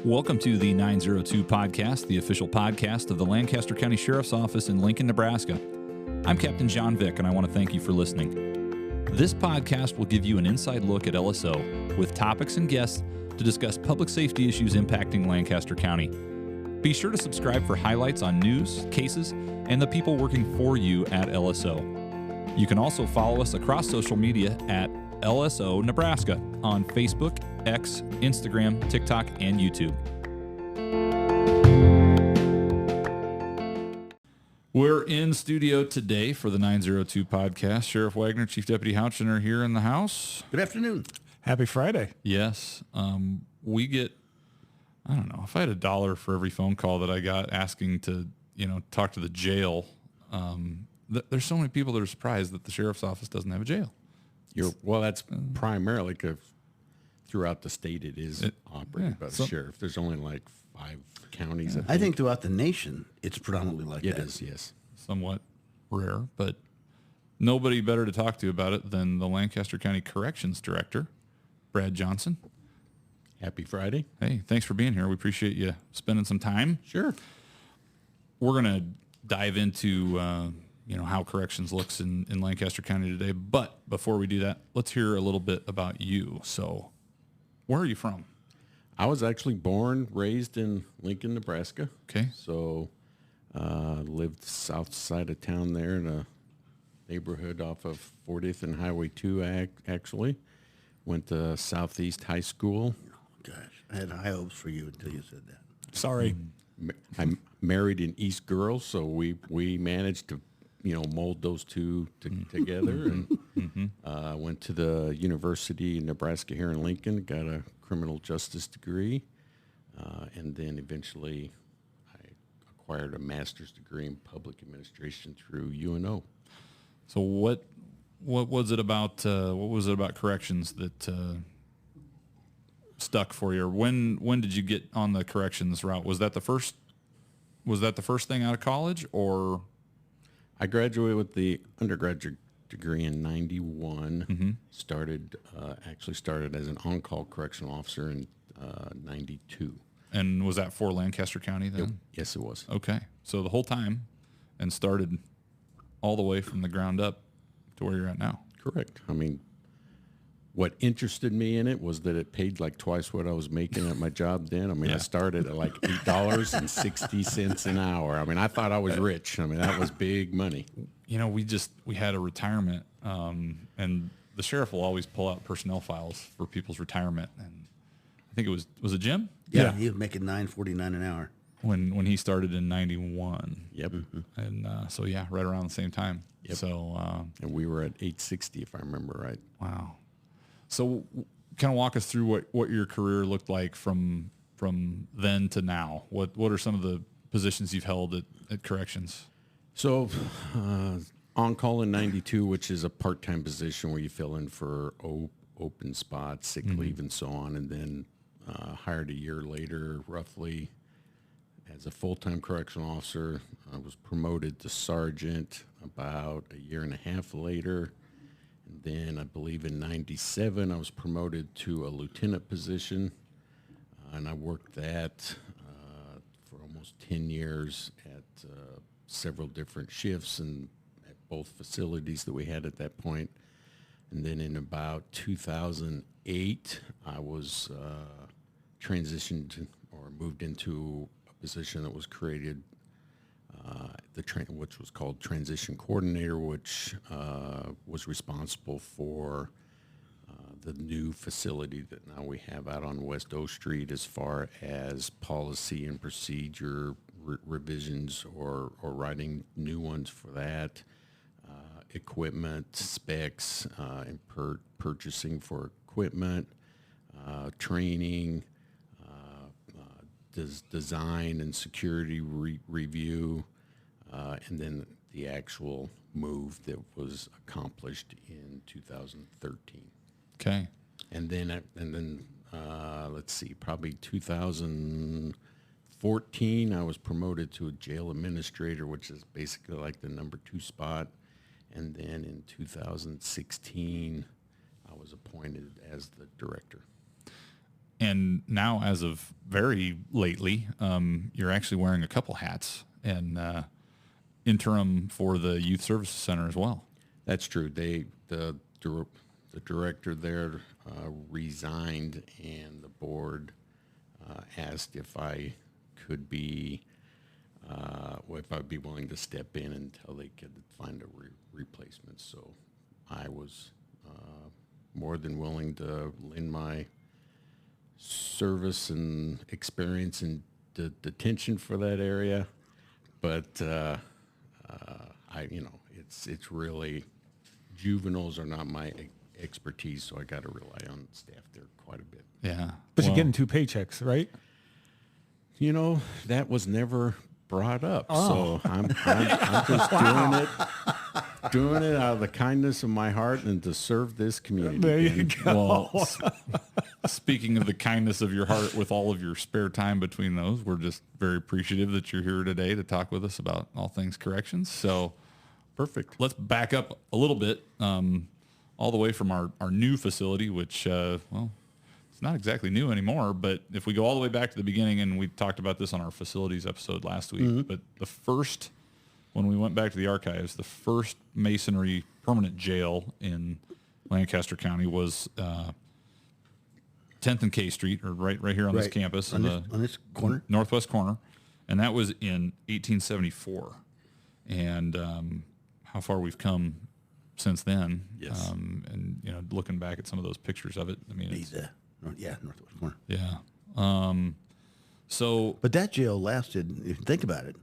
Welcome to the 902 Podcast, the official podcast of the Lancaster County Sheriff's Office in Lincoln, Nebraska. I'm Captain Vik, and I want to thank you for listening. This podcast will give you an inside look at LSO with topics and guests to discuss public safety issues impacting Lancaster County. Be sure to subscribe for highlights on news, cases, and the people working for you at LSO. You can also follow us across social media at LSO Nebraska on Facebook, X, Instagram, TikTok, and YouTube. We're in studio today for the 902 podcast. Sheriff Wagner, Chief Deputy Houchin are here in the house. Good afternoon. Happy Friday. Yes. We get, I don't know, if I had $1 for every phone call that I got asking to, talk to the jail, there's so many people that are surprised that the sheriff's office doesn't have a jail. That's primarily because throughout the state it is operated by the sheriff. There's only like 5 counties. I think throughout the nation it's predominantly like that. It is, yes. Somewhat rare, but nobody better to talk to about it than the Lancaster County Corrections Director, Brad Johnson. Happy Friday. Hey, thanks for being here. We appreciate you spending some time. Sure. We're going to dive into how corrections looks in Lancaster County today. But before we do that, let's hear a little bit about you. So where are you from? I was actually born, raised in Lincoln, Nebraska. Okay. So lived south side of town there in a neighborhood off of 40th and Highway 2, actually. Went to Southeast High School. Oh, gosh, I had high hopes for you until you said that. Sorry. I'm married an East girl, so we managed to mold those two together, and went to the University of Nebraska here in Lincoln, got a criminal justice degree, and then eventually I acquired a master's degree in public administration through UNO. So what was it about corrections that stuck for you? Or when did you get on the corrections route? Was that the first thing out of college, or? I graduated with the undergraduate degree in 91. Mm-hmm. Started as an on-call correctional officer in 92. And was that for Lancaster County then? Yes, it was. Okay. So the whole time, and started all the way from the ground up to where you're at now. Correct. I mean, what interested me in it was that it paid like twice what I was making at my job then. I mean, I started at like $8.60 an hour. I mean, I thought I was rich. I mean, that was big money. We had a retirement, and the sheriff will always pull out personnel files for people's retirement. And I think was it Jim? Yeah, he was making $9.49 an hour when he started in 91. Yep. And right around the same time. Yep. So and we were at $8.60 if I remember right. Wow. So kind of walk us through what your career looked like from then to now. What are some of the positions you've held at corrections? So on call in 92, which is a part-time position where you fill in for open spots, sick leave, and so on, and then hired a year later roughly as a full-time correctional officer. I was promoted to sergeant about a year and a half later. And then I believe in 97, I was promoted to a lieutenant position, and I worked that for almost 10 years at several different shifts and at both facilities that we had at that point. And then in about 2008, I was transitioned or moved into a position that was created, which was called Transition Coordinator, which was responsible for the new facility that now we have out on West O Street as far as policy and procedure revisions or writing new ones for that, equipment specs, and purchasing for equipment, training, design and security review, and then the actual move that was accomplished in 2013. Okay. And then let's see, probably 2014, I was promoted to a jail administrator, which is basically like the number 2 spot. And then in 2016, I was appointed as the director. And now, as of very lately, you're actually wearing a couple hats and interim for the Youth Services Center as well. That's true. The director there resigned, and the board asked if I could be, if I'd be willing to step in until they could find a replacement. So I was more than willing to lend my service and experience in detention for that area, but it's really, juveniles are not my expertise, so I got to rely on staff there quite a bit. Yeah, but you're getting 2 paychecks, right? That was never brought up, Oh. so I'm just doing it out of the kindness of my heart and to serve this community. There you And go. Well, speaking of the kindness of your heart with all of your spare time between those, we're just very appreciative that you're here today to talk with us about all things corrections. So perfect. Let's back up a little bit, all the way from our new facility, which, it's not exactly new anymore, but if we go all the way back to the beginning, and we talked about this on our facilities episode last week, but when we went back to the archives, the first masonry permanent jail in Lancaster County was 10th and K Street, or right here on this campus, on this corner, northwest corner, and that was in 1874. And how far we've come since then. Yes. And looking back at some of those pictures of it, I mean, it's, northwest corner. yeah. So, But that jail lasted, if you think about it,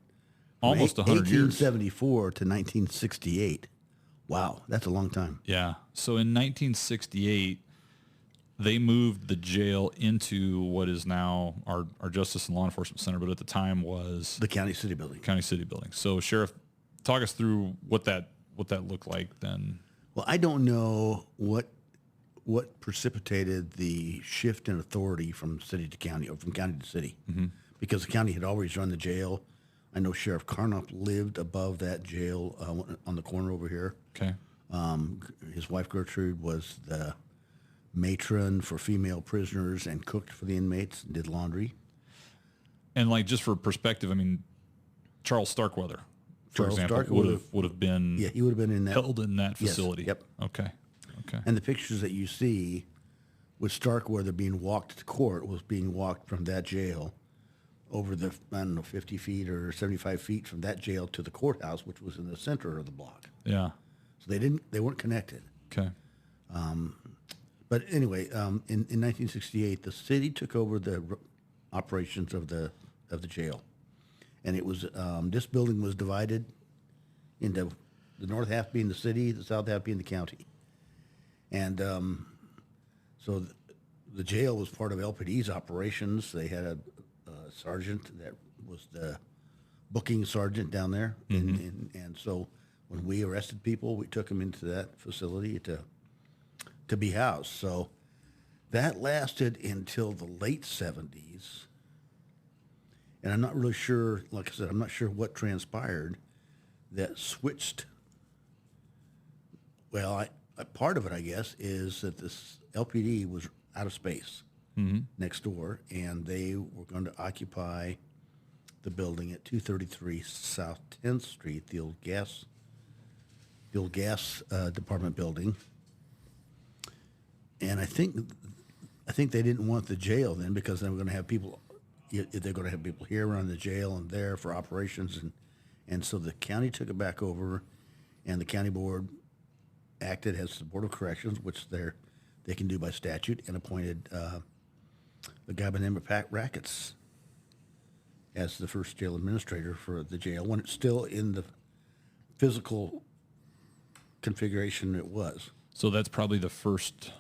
almost 100 years. 1874 to 1968. Wow, that's a long time. Yeah. So in 1968, they moved the jail into what is now our Justice and Law Enforcement Center, but at the time was The County City Building. County City Building. So, Sheriff, talk us through what that looked like then. Well, I don't know what precipitated the shift in authority from city to county, or from county to city, because the county had always run the jail. I know Sheriff Carnop lived above that jail on the corner over here. Okay. His wife Gertrude was the matron for female prisoners and cooked for the inmates and did laundry. And like, just for perspective, I mean, Charles Starkweather, for Charles example, Starkweather would have been he would have been in that. held in that Yes, facility. yep. Okay. And the pictures that you see with Starkweather being walked to court was being walked from that jail over the, 50 feet or 75 feet from that jail to the courthouse, which was in the center of the block. Yeah. So they weren't connected. Okay. But anyway, in 1968, the city took over the operations of the jail, and it was this building was divided into the north half being the city, the south half being the county, and so the jail was part of LPD's operations. They had a sergeant that was the booking sergeant down there, and so when we arrested people, we took them into that facility to be housed. So that lasted until the late 70s. And I'm not really sure, like I said, I'm not sure what transpired that switched. Well, part of it, I guess, is that this LPD was out of space next door, and they were going to occupy the building at 233 South 10th Street, the old gas department building. And I think they didn't want the jail then, because they were going to have people. They're going to have people here around the jail and there for operations, and so the county took it back over, and the county board acted as the Board of Corrections, which they can do by statute, and appointed a guy by the name of Pat Rackets as the first jail administrator for the jail when it's still in the physical configuration it was. So that's probably the first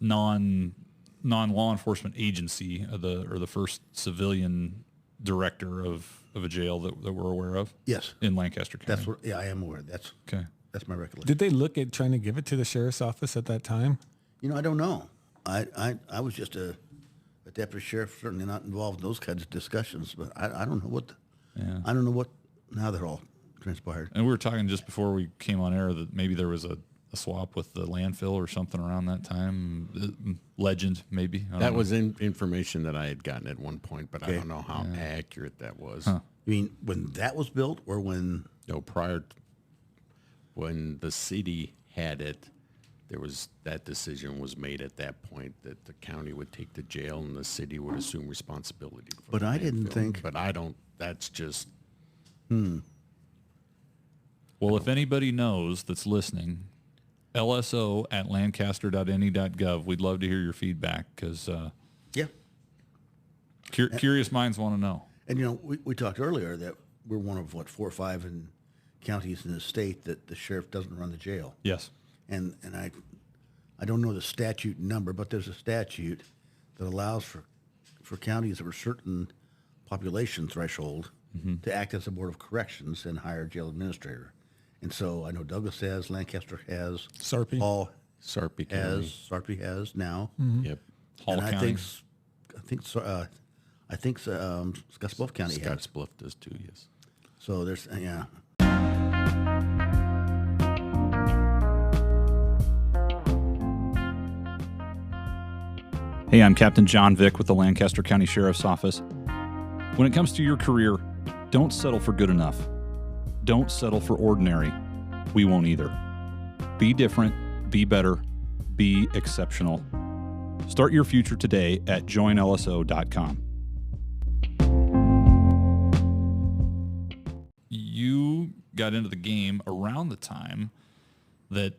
non-law enforcement agency, or the first civilian director of a jail that we're aware of. Yes, in Lancaster County. I am aware. That's my recollection. Did they look at trying to give it to the sheriff's office at that time? I don't know. I was just a deputy sheriff, certainly not involved in those kinds of discussions. But I don't know what. how that all transpired. And we were talking just before we came on air that maybe there was swap with the landfill or something around that time. Legend, maybe. I don't That know. was information that I had gotten at one point, but I don't know how accurate that was. You mean when that was built, or when? No, when the city had it, that decision was made at that point that the county would take the jail and the city would assume responsibility for But the I didn't landfill. think- But I don't. That's just. Well, if anybody knows that's listening, lso@lancaster.ne.gov. We'd love to hear your feedback because Yeah. curious minds want to know. And, we talked earlier that we're one of, 4 or 5 counties in the state that the sheriff doesn't run the jail. Yes. And I don't know the statute number, but there's a statute that allows for counties of a certain population threshold to act as a board of corrections and hire a jail administrator. And so I know Douglas has, Lancaster has, Sarpy. Paul Sarpy has, County. Sarpy has now. Yep. Hall And County. I think Scottsbluff County has. Scottsbluff does too. Yes. So there's yeah. Hey, I'm Captain John Vik with the Lancaster County Sheriff's Office. When it comes to your career, don't settle for good enough. Don't settle for ordinary. We won't either. Be different, be better, be exceptional. Start your future today at joinlso.com. You got into the game around the time that,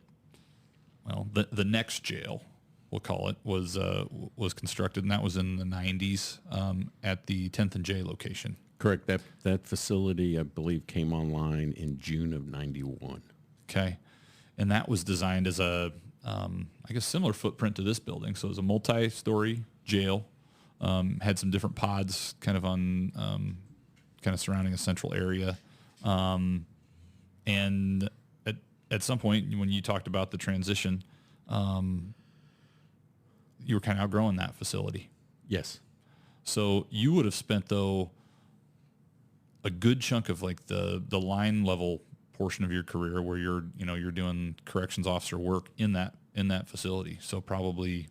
well, the next jail, we'll call it, was constructed, and that was in the 90s at the 10th and J location. Correct. That facility, I believe, came online in June of '91. Okay. And that was designed as a, I guess, similar footprint to this building. So it was a multi-story jail, had some different pods kind of on, kind of surrounding a central area. And at some point when you talked about the transition, you were kind of outgrowing that facility. Yes. So you would have spent, though, a good chunk of like the line level portion of your career where you're doing corrections officer work in that facility. So probably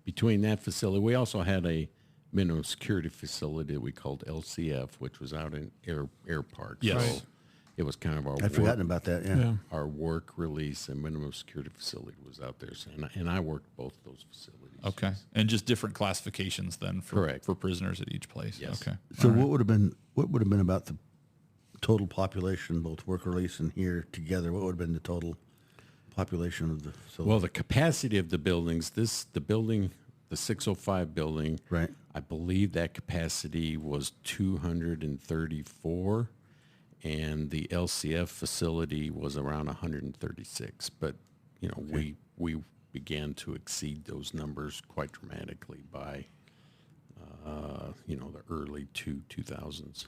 Between that facility, we also had a minimum security facility that we called LCF, which was out in Air Park. Yes. So Right. it was kind of our I'd forgotten about that. Yeah. Yeah. our work release and minimum security facility was out there. So, and I worked both those facilities. okay, and just different classifications then for Correct. for prisoners at each place. Yes. Okay. So what would have been about the total population, both work release and here together? What would have been the total population of the facility? Well, the capacity of the buildings, the 605 building, Right. I believe that capacity was 234, and the LCF facility was around 136. But, we began to exceed those numbers quite dramatically by, the early 2000s.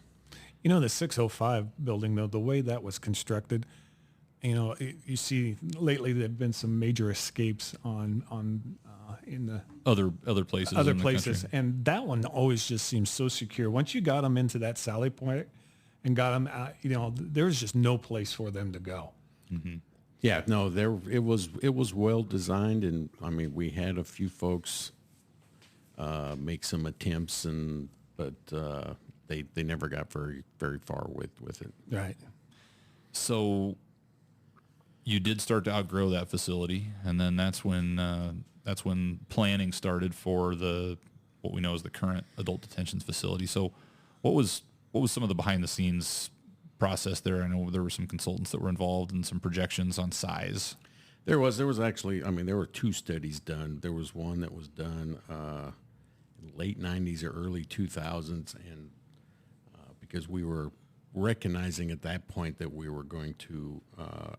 The 605 building, though, the way that was constructed, you see lately there have been some major escapes in the Other places. other in the places, country. and that one always just seems so secure. Once you got them into that sally point and got them out, there was just no place for them to go. Yeah, no, it was well designed, and I mean we had a few folks make some attempts, but they never got very far with it. Right. So you did start to outgrow that facility, and then that's when planning started for what we know as the current adult detention facility. So what was some of the behind the scenes process there? I know there were some consultants that were involved and some projections on size. There was actually, I mean, there were 2 studies done. There was one that was done in the late 90s or early 2000s, and because we were recognizing at that point that we were going to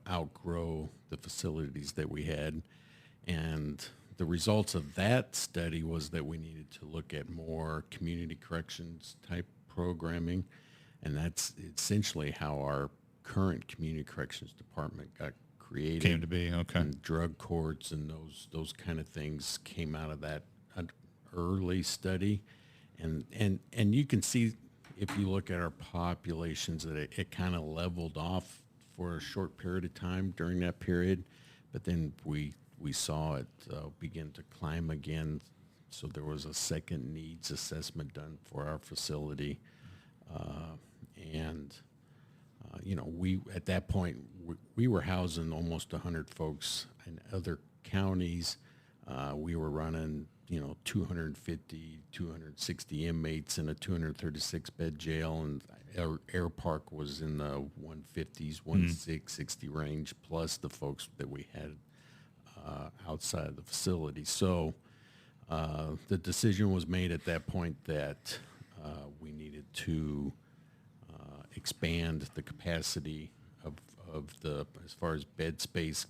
outgrow the facilities that we had, and the results of that study was that we needed to look at more community corrections type programming, and that's essentially how our current community corrections department got created. Came to be, okay. And drug courts and those kind of things came out of that early study, and you can see if you look at our populations that it kind of leveled off for a short period of time during that period, but then we saw it begin to climb again. So there was a second needs assessment done for our facility. We at that point, we were housing almost 100 folks in other counties. We were running, 250, 260 inmates in a 236-bed jail, and Air Park was in the 150s, 160 range, plus the folks that we had outside the facility. So the decision was made at that point that we needed to expand the capacity of the, as far as bed space.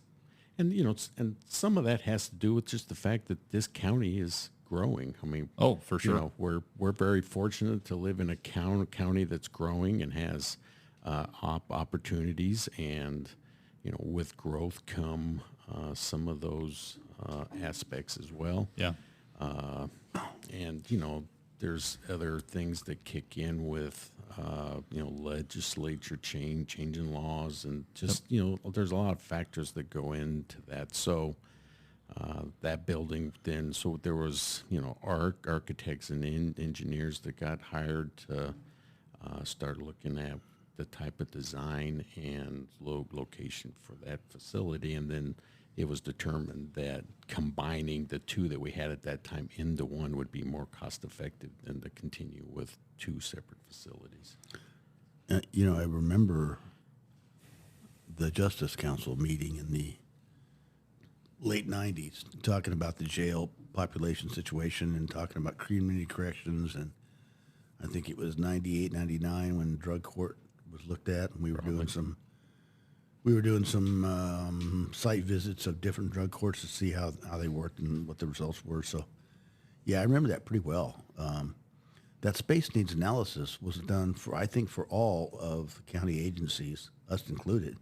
And, and some of that has to do with just the fact that this county is growing. I mean, oh, for sure. We're very fortunate to live in a county that's growing and has opportunities, and, with growth come some of those aspects as well. Yeah. And, there's other things that kick in with, legislature changing laws, and just, there's a lot of factors that go into that. So that building then, so there was, architects and engineers that got hired to start looking at the type of design and location for that facility. And then it was determined that combining the two that we had at that time into one would be more cost effective than to continue with two separate facilities. I remember the Justice Council meeting in the late 90s talking about the jail population situation and talking about community corrections. And I think it was 98, 99 when drug court was looked at, and we were doing some site visits of different drug courts to see how they worked and what the results were. So, yeah, I remember that pretty well. That space needs analysis was done for all of the county agencies, us included,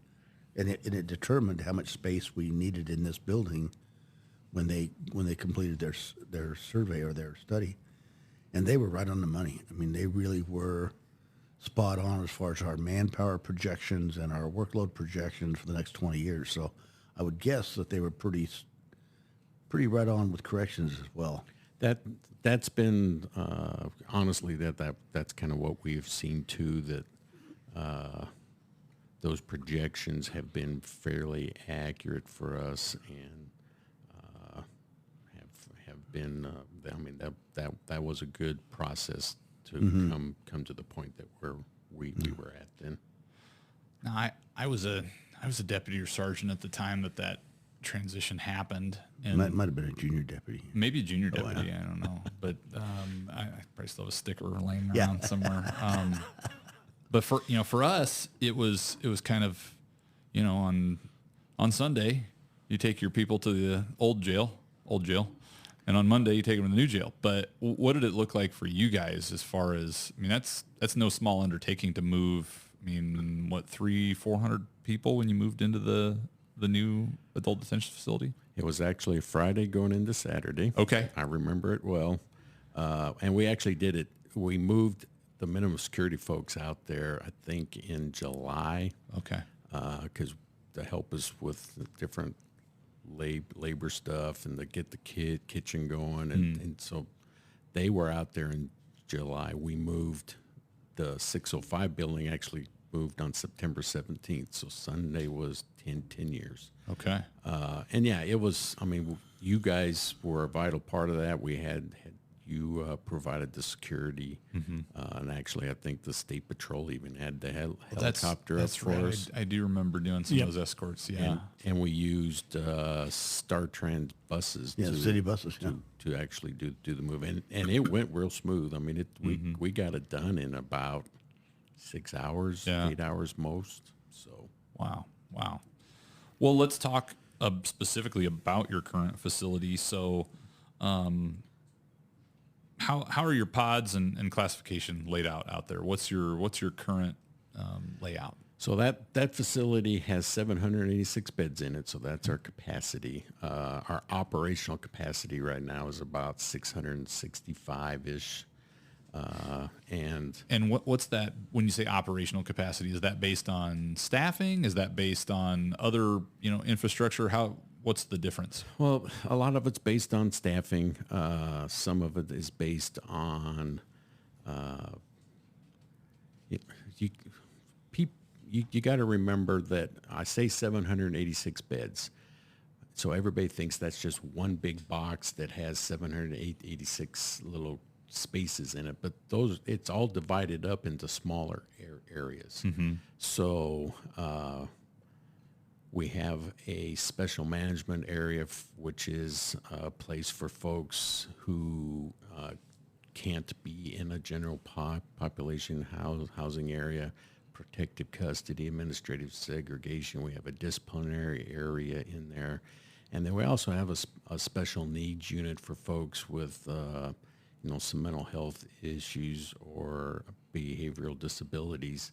and it determined how much space we needed in this building when they completed their survey or their study, and they were right on the money. I mean, they really were spot on as far as our manpower projections and our workload projections for the next 20 years. So I would guess that they were pretty right on with corrections as well. That's been honestly that's kind of what we've seen too, that those projections have been fairly accurate for us, and have been that was a good process to come to the point that we were at then. Now, I was a deputy or sergeant at the time that transition happened, and might have been a junior deputy. Maybe a junior deputy, I don't know, but I probably still have a sticker laying around somewhere. But for us, it was kind of, on Sunday you take your people to the old jail, and on Monday you take them to the new jail. But what did it look like for you guys as far as, that's no small undertaking to move. 300-400 people when you moved into the new adult detention facility? It was actually a Friday going into Saturday. Okay. I remember it well. And we actually did it. We moved the minimum security folks out there, I think, in July. Okay. Because to help us with the different labor stuff and to get the kitchen going. And so they were out there in July. We moved the 605 building, actually moved on September 17th. So Sunday was 10 years. Okay. And yeah, it was, you guys were a vital part of that. We had you provided the security. And actually, I think the State Patrol even had the helicopter up for us. I do remember doing some of those escorts, yeah. And we used Star Trans buses. City buses, to actually do the move. And it went real smooth. We got it done in about 6 hours, 8 hours most. So Wow. Well, let's talk specifically about your current facility. So, how are your pods and classification laid out there? What's your current layout? So that facility has 786 beds in it. So that's our capacity. Our operational capacity right now is about 665-ish. And what's that when you say operational capacity? Is that based on staffing? Is that based on other infrastructure? How what's the difference? Well, a lot of it's based on staffing. Some of it is based on you got to remember that I say 786 beds. So everybody thinks that's just one big box that has 786 little spaces in it, but it's all divided up into smaller areas. So we have a special management area, which is a place for folks who can't be in a general population housing area, protective custody, administrative segregation. We have a disciplinary area in there. And then we also have a special needs unit for folks with, some mental health issues or behavioral disabilities.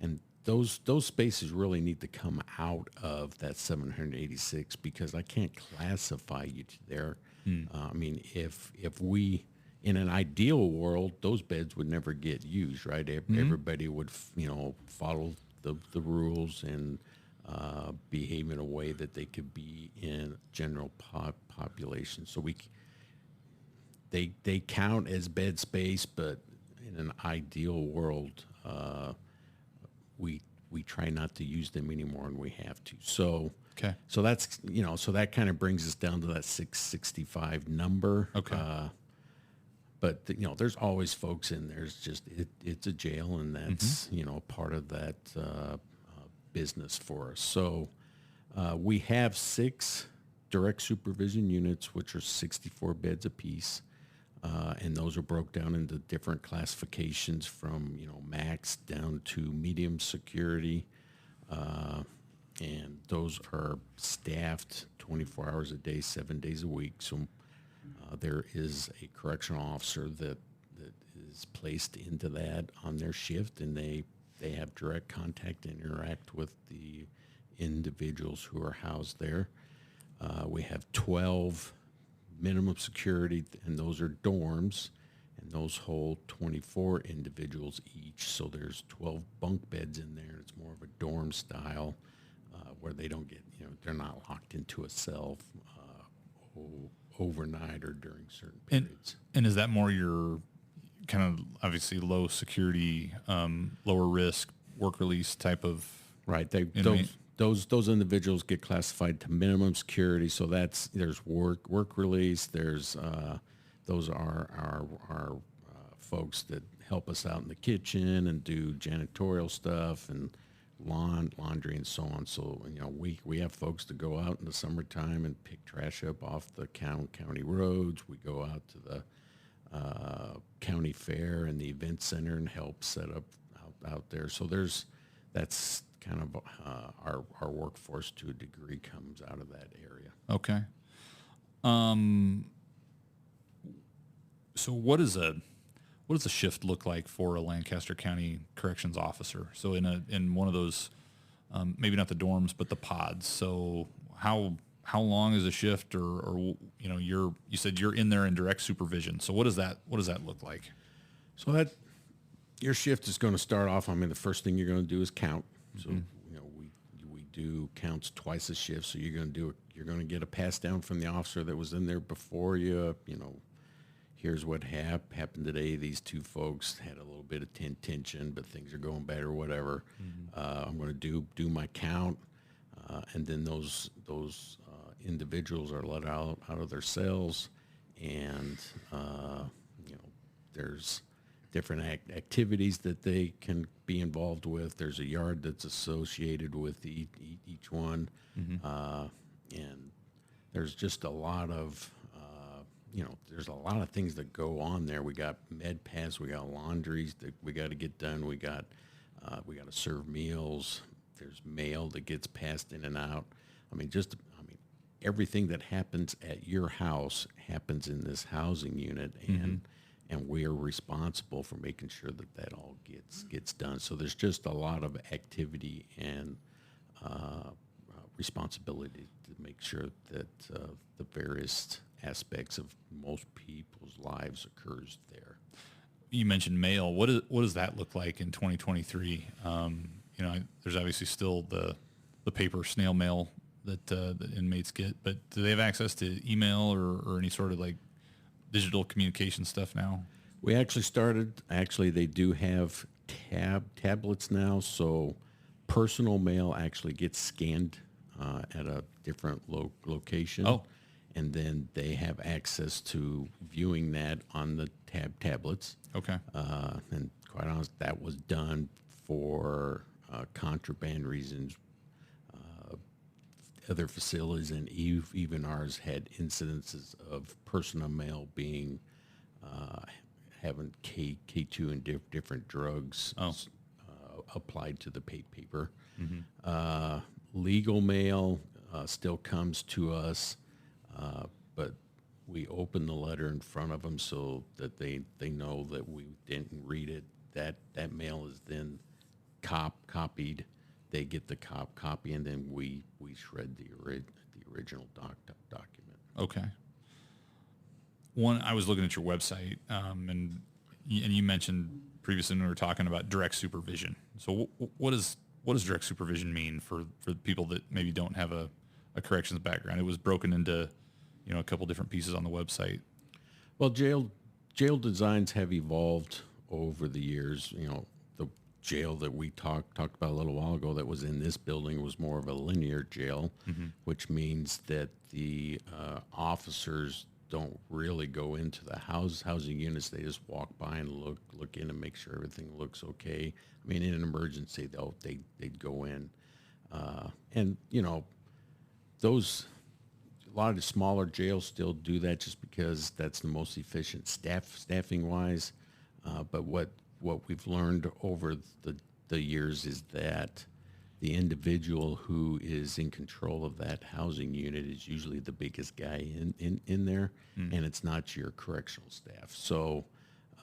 And those spaces really need to come out of that 786 because I can't classify you there. I mean, if we, in an ideal world, those beds would never get used, right? Everybody would, follow the rules and behave in a way that they could be in general population. So they count as bed space, but in an ideal world, we try not to use them anymore, and we have to. So okay. So that's so that kind of brings us down to that 665 number. Okay. But there's always folks in there. It's just it's a jail, and that's part of that business for us. So we have 6 direct supervision units, which are 64 beds apiece. And those are broke down into different classifications from, max down to medium security. And those are staffed 24 hours a day, 7 days a week. So there is a correctional officer that is placed into that on their shift, and they have direct contact and interact with the individuals who are housed there. We have 12 minimum security, and those are dorms, and those hold 24 individuals each. So there's 12 bunk beds in there. It's more of a dorm style where they don't get, they're not locked into a cell overnight or during certain periods. And is that more your kind of obviously low security, lower risk work release type of? Right. Those individuals get classified to minimum security. So there's work release. There's those are our folks that help us out in the kitchen and do janitorial stuff and laundry and so on. So we have folks that go out in the summertime and pick trash up off the county roads. We go out to the county fair and the event center and help set up out there. So that's kind of our workforce to a degree comes out of that area. Okay. So what does a shift look like for a Lancaster County Corrections officer? So in one of those, maybe not the dorms, but the pods. So how long is a shift, or you said you're in there in direct supervision. So what does that look like? So that your shift is going to start off. I mean, the first thing you're going to do is count. So we do counts twice a shift. So you're going to get a pass down from the officer that was in there before you. Here's what happened today. These 2 folks had a little bit of tension, but things are going better, or whatever. I'm going to do my count, and then those individuals are let out of their cells, and there's different activities that they can be involved with. There's a yard that's associated with each one, and there's just a lot of there's a lot of things that go on there. We got med pads, we got laundries that we got to get done. We got to serve meals. There's mail that gets passed in and out. Everything that happens at your house happens in this housing unit, and we are responsible for making sure that all gets done. So there's just a lot of activity and responsibility to make sure that the various aspects of most people's lives occurs there. You mentioned mail. What does that look like in 2023? There's obviously still the paper snail mail that inmates get, but do they have access to email or any sort of like digital communication stuff now? We actually they do have tablets now, so personal mail actually gets scanned at a different location. Oh. And then they have access to viewing that on the tablets. Okay. And quite honest, that was done for contraband reasons. Other facilities and even ours had incidences of personal mail being having K2 and different drugs applied to the paper. Mm-hmm. Legal mail still comes to us, but we open the letter in front of them so that they know that we didn't read it. That mail is then copied. They get the copy, and then we shred the original document. Okay. I was looking at your website, and you mentioned previously when we were talking about direct supervision. So what does direct supervision mean for the people that maybe don't have a corrections background? It was broken into, a couple different pieces on the website. Well, jail designs have evolved over the years. The jail that we talked about a little while ago that was in this building was more of a linear jail, mm-hmm. which means that the officers don't really go into the housing units. They just walk by and look in and make sure everything looks okay. I mean, in an emergency, they'd go in. And, those... A lot of the smaller jails still do that just because that's the most efficient staffing wise. But what we've learned over the years is that the individual who is in control of that housing unit is usually the biggest guy in there, and it's not your correctional staff. So,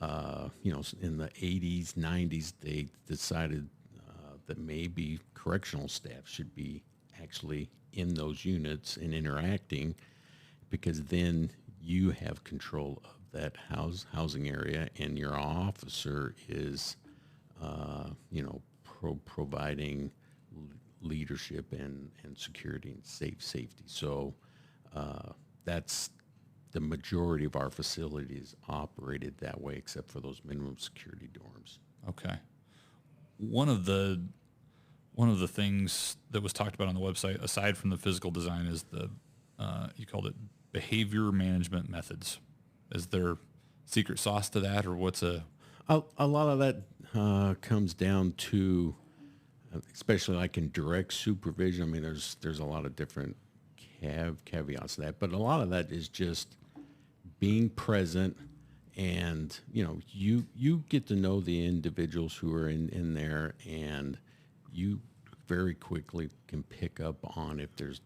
in the 80s, 90s, they decided that maybe correctional staff should be actually in those units and interacting, because then you have control of that housing area, and your officer is, providing leadership and security and safety. So that's the majority of our facilities operated that way, except for those minimum security dorms. Okay. One of the things that was talked about on the website, aside from the physical design, is you called it behavior management methods. Is there secret sauce to that, or what's a lot of that comes down to, especially like in direct supervision. I mean, there's a lot of different caveats to that, but a lot of that is just being present, and you get to know the individuals who are in there, and you very quickly can pick up on if there's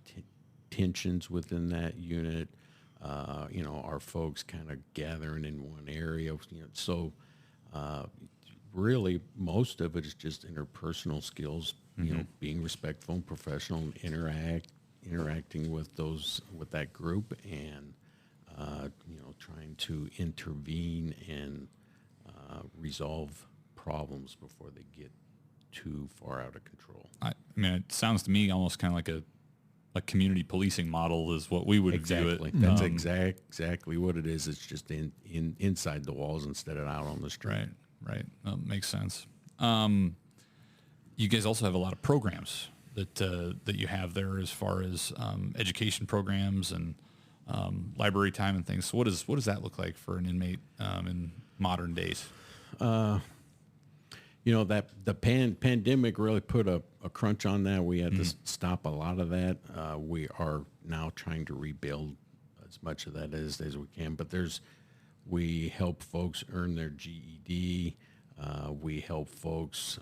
tensions within that unit. Are folks kind of gathering in one area? So really most of it is just interpersonal skills, mm-hmm. Being respectful and professional, and interacting with that group, and trying to intervene and resolve problems before they get too far out of control. I mean, it sounds to me almost kind of like a community policing model is what we would view it. That's exactly what it is. It's just inside the walls instead of out on the street. Right. Makes sense. You guys also have a lot of programs that you have there, as far as education programs and library time and things. So what does that look like for an inmate in modern days? That the pandemic really put a crunch on that. We had to stop a lot of that. We are now trying to rebuild as much of that as we can. But we help folks earn their GED. We help folks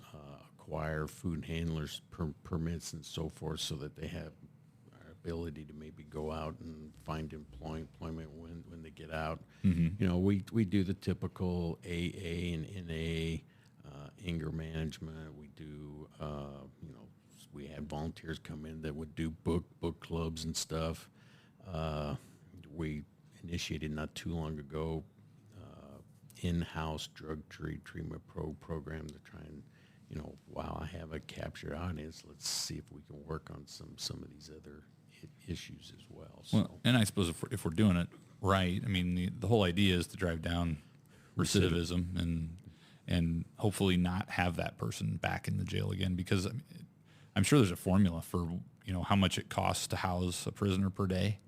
acquire food handlers permits and so forth, so that they have our ability to maybe go out and find employment when they get out. Mm-hmm. We do the typical AA and NA. Anger management. We do, we had volunteers come in that would do book clubs and stuff. We initiated not too long ago in-house drug treatment program to try and, while I have a captured audience, let's see if we can work on some of these other issues as well. So. Well, and I suppose if we're doing it right, I mean, the whole idea is to drive down recidivism and hopefully not have that person back in the jail again, because I'm sure there's a formula for, how much it costs to house a prisoner per day.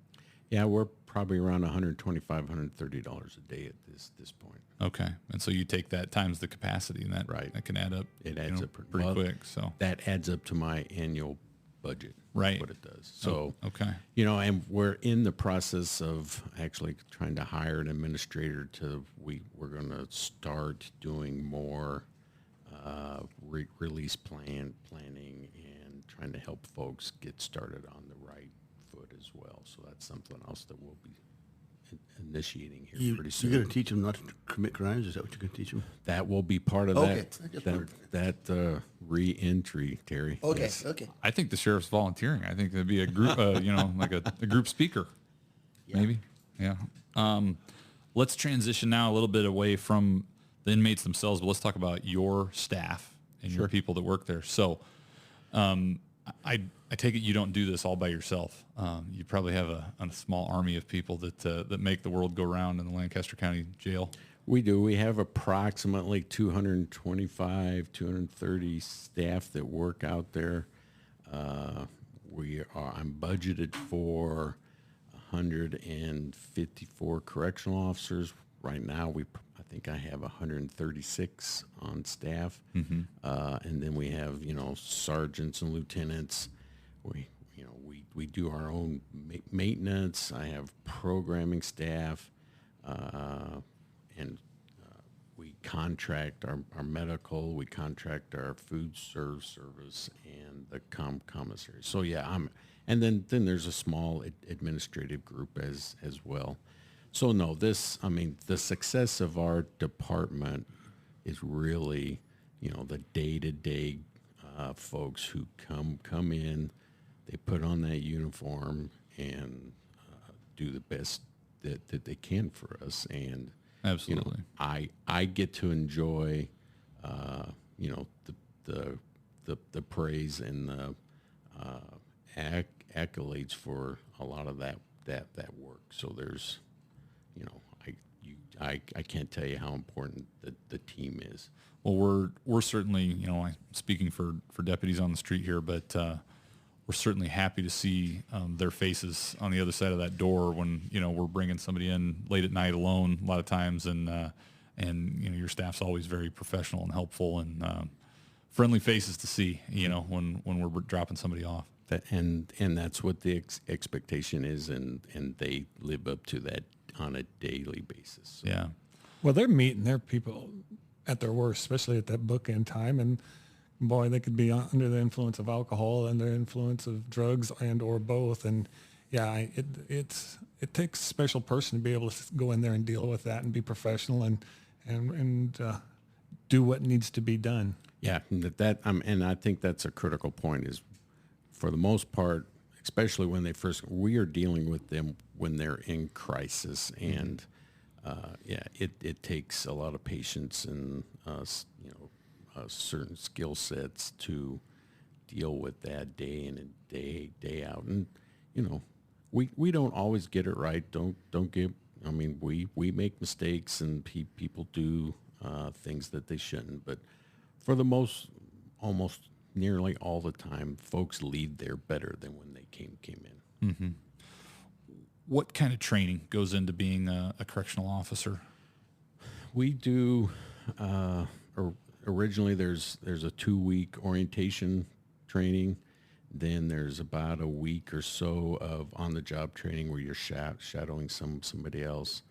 Yeah, we're probably around $125, $130 a day at this point. Okay, and so you take that times the capacity, and that can add up. It adds up pretty quick. So that adds up to my annual budget. Right. What it does. So okay, and we're in the process of actually trying to hire an administrator we're going to start doing more release planning and trying to help folks get started on the right foot as well. So that's something else that we'll be initiating here pretty soon. You're going to teach them not to commit crimes? Is that what you're going to teach them? That will be part of that re-entry, Terry. Okay, Yes. okay. I think the sheriff's volunteering. I think there'd be a group, like a group speaker, maybe. Yeah. Let's transition now a little bit away from the inmates themselves, but let's talk about your staff and your people that work there. So, I take it you don't do this all by yourself. You probably have a small army of people that make the world go round in the Lancaster County Jail. We do. We have approximately 225, 230 staff that work out there. I'm budgeted for 154 correctional officers. Right now, I think I have 136 on staff. Mm-hmm. And then we have, sergeants and lieutenants. We do our own maintenance. I have programming staff, and we contract our medical. We contract our food service and the commissary. So yeah, and then there's a small administrative group as well. So no, the success of our department is really, the day-to-day folks who come in, they put on that uniform and do the best that they can for us. And absolutely, I get to enjoy, the praise and the accolades for a lot of that work. So there's, I can't tell you how important the team is. Well, we're certainly, I'm speaking for deputies on the street here, but we're certainly happy to see their faces on the other side of that door when, we're bringing somebody in late at night alone a lot of times, and your staff's always very professional and helpful and friendly faces to see, when we're dropping somebody off. And that's what the expectation is, and they live up to that on a daily basis. So. Yeah. Well, they're meeting their people at their worst, especially at that bookend time. And boy, they could be under the influence of alcohol and the influence of drugs and or both. And yeah, it takes a special person to be able to go in there and deal with that and be professional and do what needs to be done. Yeah, and I think that's a critical point. Is for the most part, especially when we are dealing with them when they're in crisis, and it takes a lot of patience and certain skill sets to deal with that day in and day out. And we don't always get it right. Don't get. I mean, we make mistakes and people do things that they shouldn't. But for the almost nearly all the time, folks leave there better than when they came in. Mm-hmm. What kind of training goes into being a correctional officer? We do. Originally, there's a 2-week orientation training. Then there's about a week or so of on-the-job training where you're shadowing somebody else,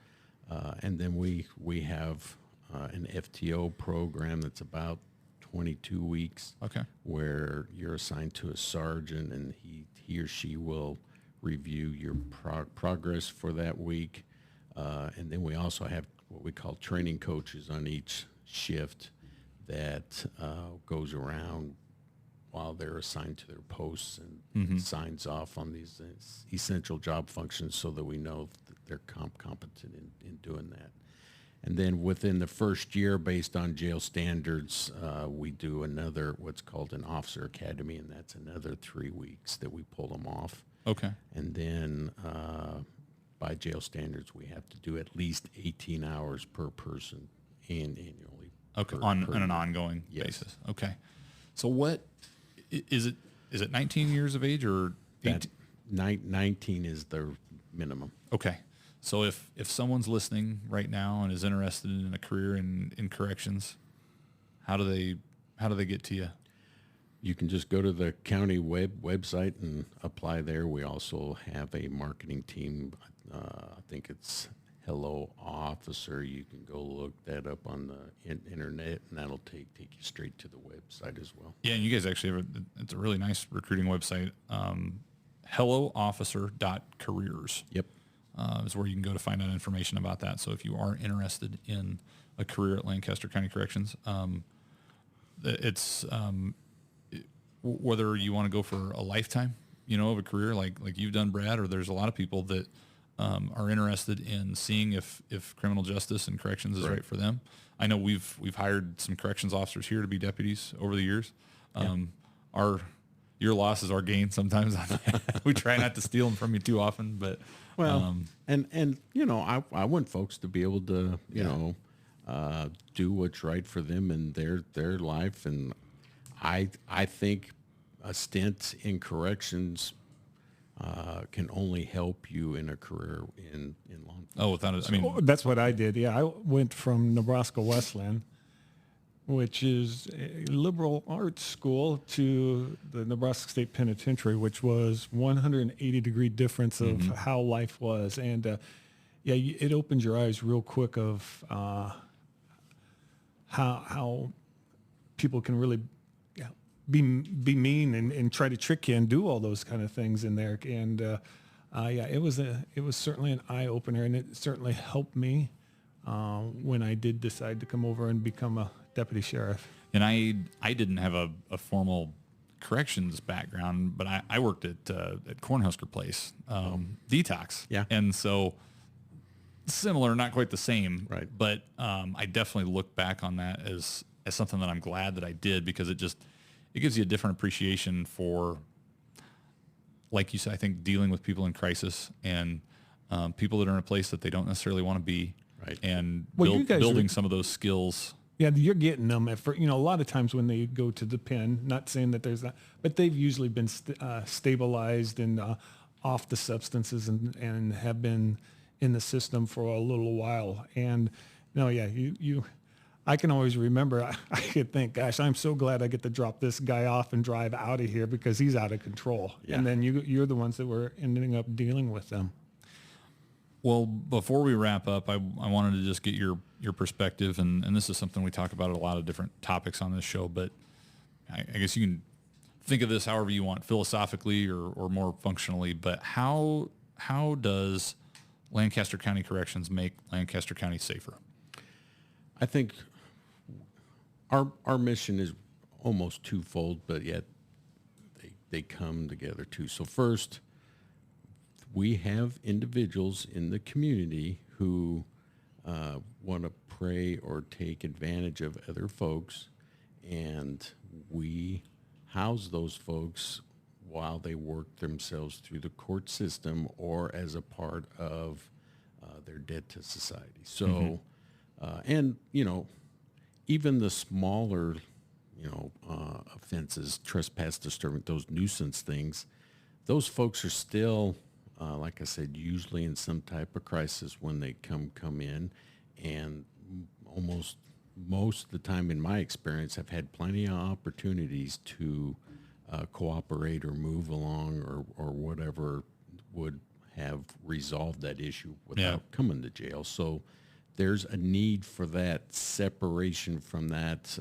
and then we have an FTO program that's about 22 weeks. Okay. Where you're assigned to a sergeant, and he or she will review your progress for that week, and then we also have what we call training coaches on each shift that goes around while they're assigned to their posts and signs off on these essential job functions so that we know that they're competent in doing that. And then within the first year, based on jail standards, we do another what's called an officer academy, and that's another 3 weeks that we pull them off. Okay. And then by jail standards, we have to do at least 18 hours per person annually. Okay. per On an year. ongoing Yes. basis. Okay. So what is it? Is it 19 years of age or 18? That 19 is the minimum. Okay. So if someone's listening right now and is interested in a career in corrections, how do they get to you? You can just go to the county website and apply there. We also have a marketing team. I think it's Hello Officer. You can go look that up on the internet, and that'll take you straight to the website as well. Yeah, and you guys actually have it's a really nice recruiting website. HelloOfficer.careers. Yep. Is where you can go to find out information about that. So if you are interested in a career at Lancaster County Corrections, it's whether you want to go for a lifetime, of a career like you've done, Brad, or there's a lot of people that are interested in seeing if criminal justice and corrections is right for them. I know we've hired some corrections officers here to be deputies over the years. Your loss is our gain sometimes. We try not to steal them from you too often, but and I want folks to be able to do what's right for them in their life, and I think a stint in corrections can only help you in a career in law enforcement. Oh, without it, I mean, That's what I did. Yeah, I went from Nebraska Wesleyan, which is a liberal arts school, to the Nebraska State Penitentiary, which was 180-degree difference of how life was. And it opens your eyes real quick of how people can really be mean and try to trick you and do all those kind of things in there. And it was certainly an eye opener, and it certainly helped me when I did decide to come over and become a deputy sheriff. And I didn't have a formal corrections background, but I worked at Cornhusker Place, detox. Yeah. And so similar, not quite the same. Right. But I definitely look back on that as something that I'm glad that I did, because it gives you a different appreciation for, like you said, I think dealing with people in crisis and people that are in a place that they don't necessarily want to be. Right. And You guys building some of those skills. Yeah, you're getting them. A lot of times when they go to the pen, not saying that there's not, but they've usually been stabilized and off the substances and have been in the system for a little while. And I can always remember, I could think, gosh, I'm so glad I get to drop this guy off and drive out of here because he's out of control. Yeah. And then you're the ones that were ending up dealing with them. Well, before we wrap up, I wanted to just get your perspective, and this is something we talk about at a lot of different topics on this show, but I guess you can think of this however you want, philosophically or more functionally, but how does Lancaster County Corrections make Lancaster County safer? I think our mission is almost twofold, but yet they come together too. So first, we have individuals in the community who want to prey or take advantage of other folks, and we house those folks while they work themselves through the court system or as a part of their debt to society. So, and even the smaller, offenses, trespass, disturbance, those nuisance things, those folks are still, like I said, usually in some type of crisis when they come in, and almost most of the time in my experience have had plenty of opportunities to cooperate or move along or whatever would have resolved that issue without coming to jail. So there's a need for that separation from that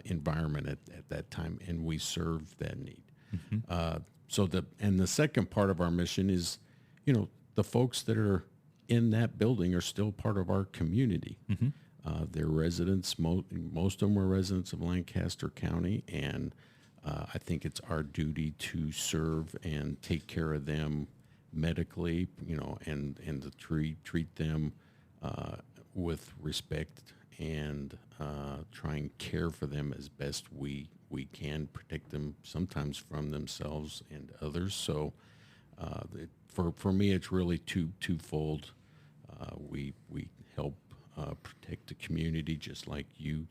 environment at that time, and we serve that need. The second part of our mission is, the folks that are in that building are still part of our community. They're residents. Most of them are residents of Lancaster County, and I think it's our duty to serve and take care of them medically, and to treat them with respect and try and care for them as best we can, protect them sometimes from themselves and others. So For me, it's really twofold. We help protect the community just like you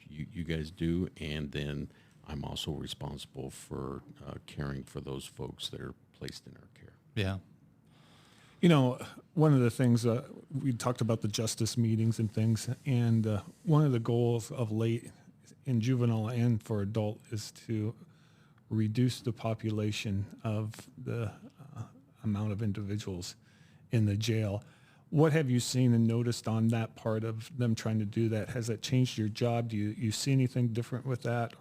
guys do, and then I'm also responsible for caring for those folks that are placed in our care. Yeah. You know, one of the things we talked about the justice meetings and things, and one of the goals of late in juvenile and for adult is to reduce the population of the amount of individuals in the jail. What have you seen and noticed on that part of them trying to do that? Has that changed your job? Do you see anything different with that,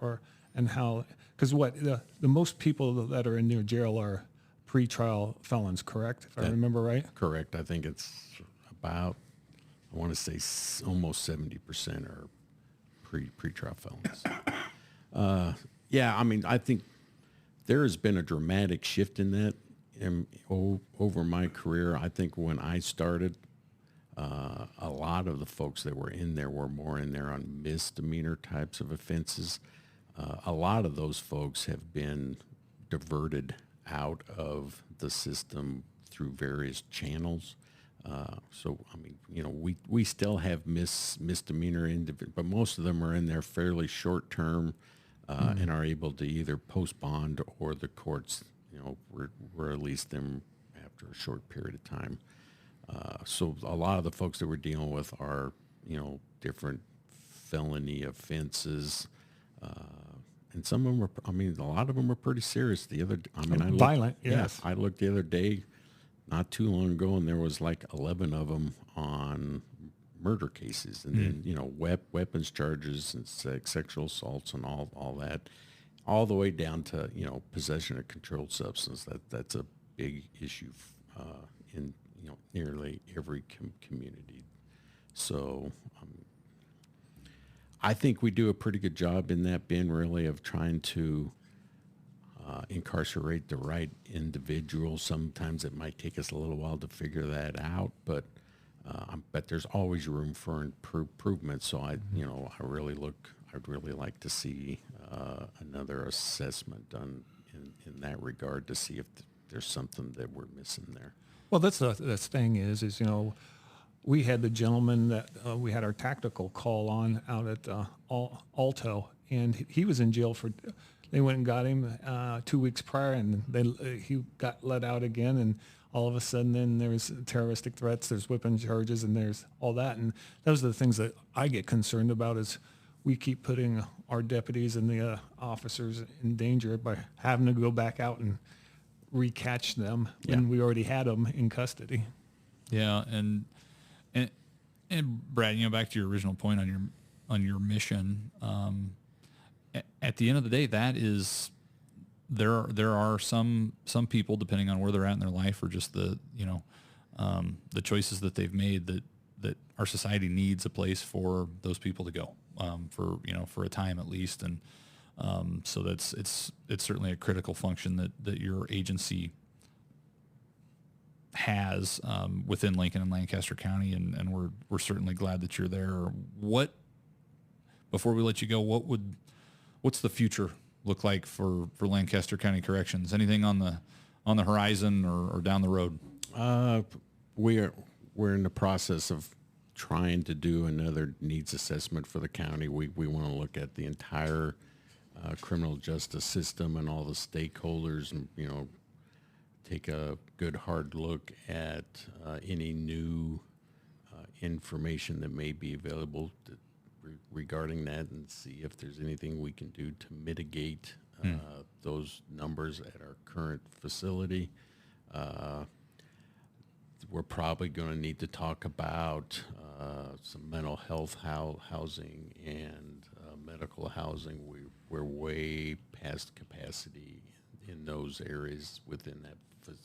and how? Because the most people that are in your jail are pretrial felons, correct? If I remember right. Correct. I think it's about, I want to say almost 70% are pretrial felons. Yeah, I mean, I think there has been a dramatic shift in that over my career. I think when I started, a lot of the folks that were in there were more in there on misdemeanor types of offenses. A lot of those folks have been diverted out of the system through various channels. So, I mean, you know, we still have misdemeanor but most of them are in there fairly short term and are able to either post bond or the courts, you know, release them after a short period of time. So a lot of the folks that we're dealing with are, you know, different felony offenses. And some of them are, I mean, a lot of them are pretty serious. Violent, yes. Yeah, I looked the other day, not too long ago, and there was like 11 of them on murder cases, and then, you know, weapons charges and sexual assaults and all that, all the way down to, you know, possession of controlled substance. That's a big issue in, you know, nearly every community. So I think we do a pretty good job in that bin, really, of trying to incarcerate the right individuals. Sometimes it might take us a little while to figure that out, but there's always room for improvement. So I'd really like to see another assessment done in that regard to see if there's something that we're missing there. Well, that's the thing is, you know, we had the gentleman that we had our tactical call on out at Alto, and he was in jail they went and got him 2 weeks prior, and he got let out again, and all of a sudden then there's terroristic threats, there's weapon charges, and there's all that. And those are the things that I get concerned about is we keep putting our deputies and the officers in danger by having to go back out and recatch them when we already had them in custody. Yeah, and Brad, you know, back to your original point on your mission. At the end of the day, that is there are some people, depending on where they're at in their life or just the choices that they've made, that our society needs a place for those people to go for a time at least, and so it's certainly a critical function that your agency has within Lincoln and Lancaster County, and we're certainly glad that you're there. Before we let you go, what's the future look like for Lancaster County Corrections? Anything on the horizon or down the road? We're in the process of trying to do another needs assessment for the county. We want to look at the entire criminal justice system and all the stakeholders, and, you know, take a good hard look at any new information that may be available regarding that, and see if there's anything we can do to mitigate those numbers at our current facility. We're probably going to need to talk about some mental health housing and medical housing. We're way past capacity in those areas within that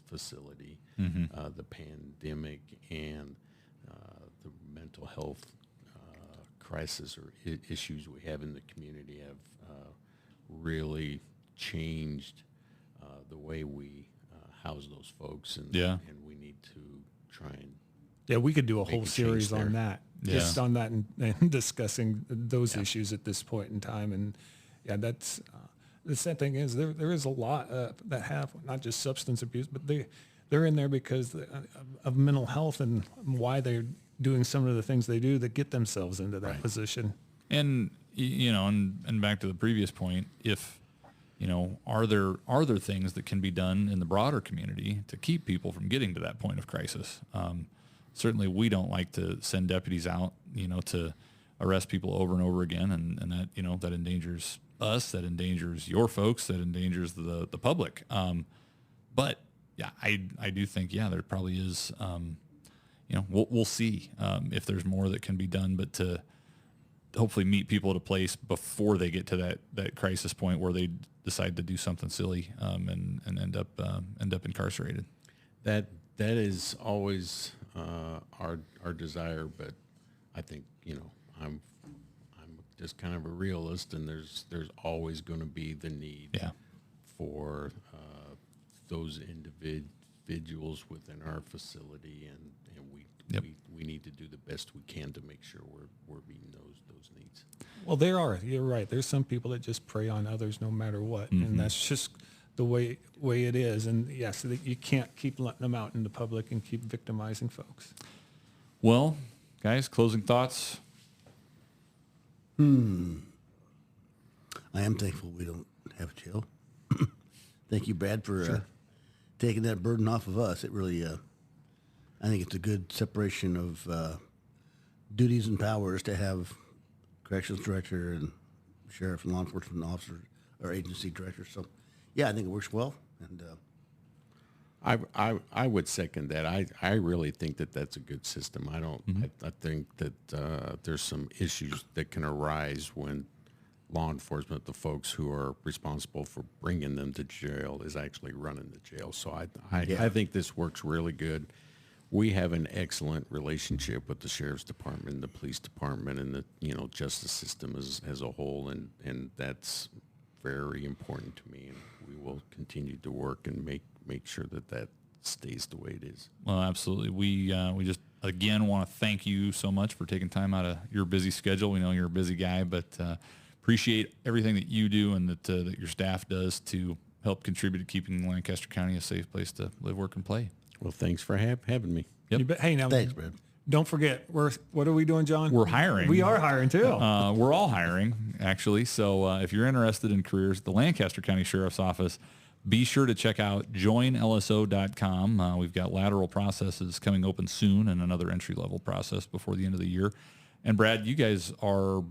facility. The pandemic and the mental health crisis or issues we have in the community have really changed the way we house those folks, and we need to try and we could do a whole series on that, just on that and discussing those issues at this point in time. And that's the sad thing is there is a lot that have not just substance abuse, but they're in there because of mental health and why they're doing some of the things they do that get themselves into that position. And, and back to the previous point, if, are there things that can be done in the broader community to keep people from getting to that point of crisis? Certainly we don't like to send deputies out, to arrest people over and over again. And that, that endangers us, that endangers your folks, that endangers the public. But yeah, I do think, there probably is, we'll see if there's more that can be done, but to hopefully meet people at a place before they get to that crisis point where they decide to do something silly and end up incarcerated. That is always our desire, but I think I'm just kind of a realist, and there's always going to be the need for those individuals within our facility, and we need to do the best we can to make sure we're meeting those needs. Well, you're right. There's some people that just prey on others no matter what, and that's just the way it is. And yes, you can't keep letting them out in the public and keep victimizing folks. Well, guys, closing thoughts? I am thankful we don't have jail. Thank you, Brad, for taking that burden off of us. It really, I think it's a good separation of duties and powers to have corrections director and sheriff and law enforcement officer or agency director. So, yeah, I think it works well. And I would second that. I really think that's a good system. I think that there's some issues that can arise when law enforcement, the folks who are responsible for bringing them to jail, is actually running the jail. So I think this works really good. We have an excellent relationship with the sheriff's department, the police department, and the justice system as a whole, and that's very important to me. And we will continue to work and make sure that stays the way it is. Well, absolutely. We just again want to thank you so much for taking time out of your busy schedule. We know you're a busy guy, but appreciate everything that you do and that your staff does to help contribute to keeping Lancaster County a safe place to live, work, and play. Well, thanks for having me. Yep. Hey, now, thanks, Brad. Don't forget, what are we doing, John? We're hiring. We are hiring, too. We're all hiring, actually. So if you're interested in careers, the Lancaster County Sheriff's Office, be sure to check out joinlso.com. We've got lateral processes coming open soon and another entry-level process before the end of the year. And, Brad, you guys are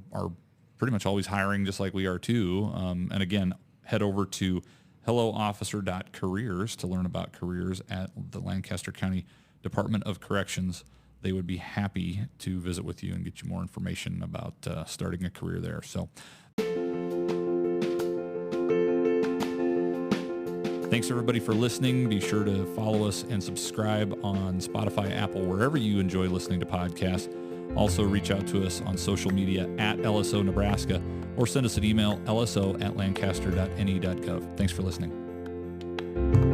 pretty much always hiring just like we are, too. And, again, head over to helloofficer.careers to learn about careers at the Lancaster County Department of Corrections. They would be happy to visit with you and get you more information about starting a career there. So thanks, everybody, for listening. Be sure to follow us and subscribe on Spotify, Apple, wherever you enjoy listening to podcasts. Also, reach out to us on social media at LSO Nebraska or send us an email, lso@lancaster.ne.gov. Thanks for listening.